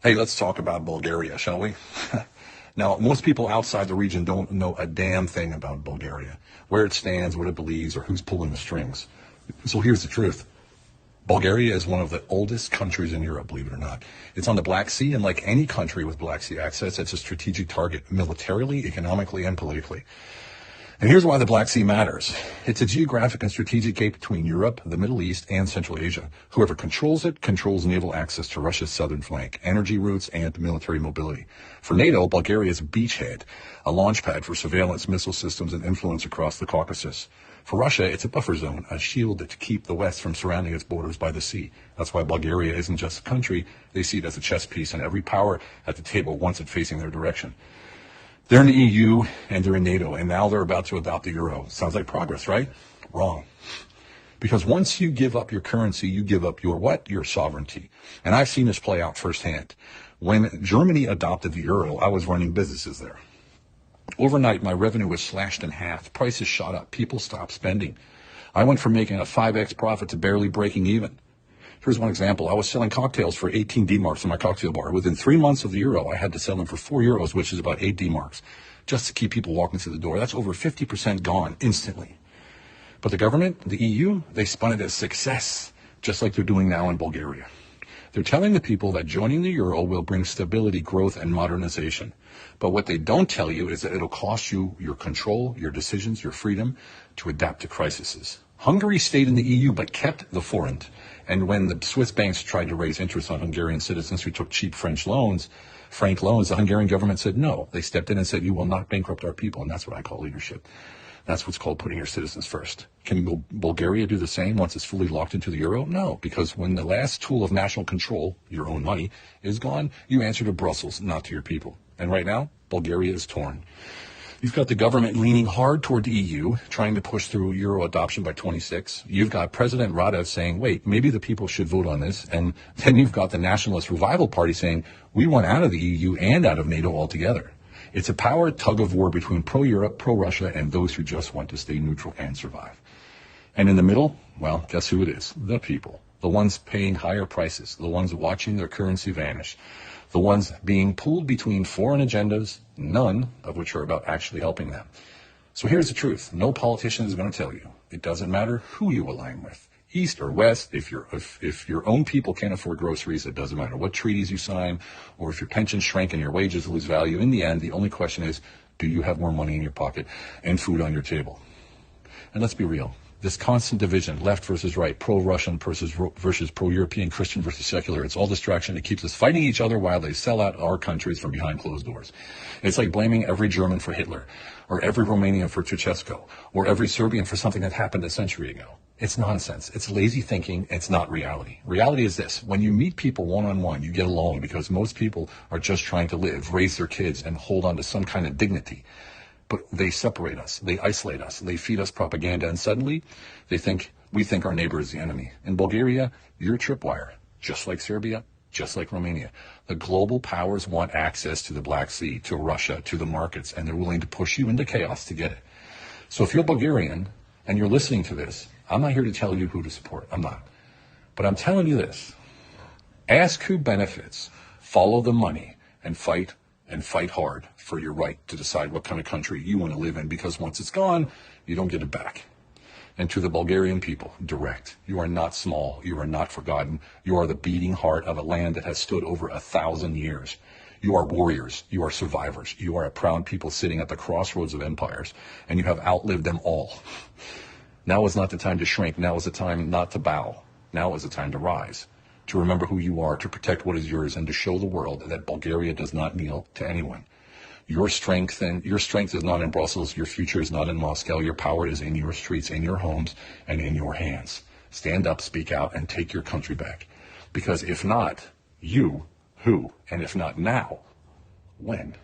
Hey, let's talk about Bulgaria, shall we? Now, most people outside the region don't know a damn thing about Bulgaria, where it stands, what it believes, or who's pulling the strings. So here's the truth. Bulgaria is one of the oldest countries in Europe, believe it or not. It's on the Black Sea, and like any country with Black Sea access, it's a strategic target militarily, economically, and politically. And here's why the Black Sea matters. It's a geographic and strategic gate between Europe, the Middle East, and Central Asia. Whoever controls it controls naval access to Russia's southern flank, energy routes, and military mobility. For NATO, Bulgaria is a beachhead, a launch pad for surveillance, missile systems, and influence across the Caucasus. For Russia, it's a buffer zone, a shield to keep the West from surrounding its borders by the sea. That's why Bulgaria isn't just a country. They see it as a chess piece, and every power at the table wants it facing their direction. They're in the EU and they're in NATO, and now they're about to adopt the euro. Sounds like progress, right? Wrong. Because once you give up your currency, you give up your what? Your sovereignty. And I've seen this play out firsthand. When Germany adopted the euro, I was running businesses there. Overnight, my revenue was slashed in half. Prices shot up. People stopped spending. I went from making a 5x profit to barely breaking even. Here's one example. I was selling cocktails for 18 D-marks in my cocktail bar. Within 3 months of the euro, I had to sell them for 4 euros, which is about 8 D-marks, just to keep people walking through the door. That's over 50% gone instantly. But the government, the EU, they spun it as success, just like they're doing now in Bulgaria. They're telling the people that joining the euro will bring stability, growth, and modernization. But what they don't tell you is that it'll cost you your control, your decisions, your freedom to adapt to crises. Hungary stayed in the EU but kept the forint. And when the Swiss banks tried to raise interest on Hungarian citizens who took cheap franc loans, the Hungarian government said no. They stepped in and said, you will not bankrupt our people. And that's what I call leadership. That's what's called putting your citizens first. Can Bulgaria do the same once it's fully locked into the euro? No, because when the last tool of national control, your own money, is gone, you answer to Brussels, not to your people. And right now, Bulgaria is torn. You've got the government leaning hard toward the EU, trying to push through euro adoption by 26. You've got President Radev saying, wait, maybe the people should vote on this. And then you've got the Nationalist Revival Party saying, we want out of the EU and out of NATO altogether. It's a power tug of war between pro-Europe, pro-Russia, and those who just want to stay neutral and survive. And in the middle, well, guess who it is? The people. The ones paying higher prices. The ones watching their currency vanish. The ones being pulled between foreign agendas, none of which are about actually helping them. So here's the truth. No politician is going to tell you. It doesn't matter who you align with. East or West, if your own people can't afford groceries, it doesn't matter what treaties you sign, or if your pensions shrink and your wages lose value. In the end, the only question is, do you have more money in your pocket and food on your table? And let's be real. This constant division, left versus right, pro-Russian versus pro-European, Christian versus secular, it's all distraction. It keeps us fighting each other while they sell out our countries from behind closed doors. It's like blaming every German for Hitler, or every Romanian for Ceausescu, or every Serbian for something that happened a century ago. It's nonsense. It's lazy thinking. It's not reality. Reality is this. When you meet people one-on-one, you get along because most people are just trying to live, raise their kids, and hold on to some kind of dignity. But they separate us, they isolate us, they feed us propaganda, and suddenly we think our neighbor is the enemy. In Bulgaria, you're a tripwire, just like Serbia, just like Romania. The global powers want access to the Black Sea, to Russia, to the markets, and they're willing to push you into chaos to get it. So if you're Bulgarian and you're listening to this, I'm not here to tell you who to support. I'm not. But I'm telling you this. Ask who benefits, follow the money, and fight hard for your right to decide what kind of country you want to live in, because once it's gone, you don't get it back. And to the Bulgarian people, direct. You are not small. You are not forgotten. You are the beating heart of a land that has stood over 1,000 years. You are warriors. You are survivors. You are a proud people sitting at the crossroads of empires, and you have outlived them all. Now is not the time to shrink. Now is the time not to bow. Now is the time to rise, to remember who you are, to protect what is yours, and to show the world that Bulgaria does not kneel to anyone. Your strength is not in Brussels. Your future is not in Moscow. Your power is in your streets, in your homes, and in your hands. Stand up, speak out, and take your country back. Because if not, who? And if not now, when?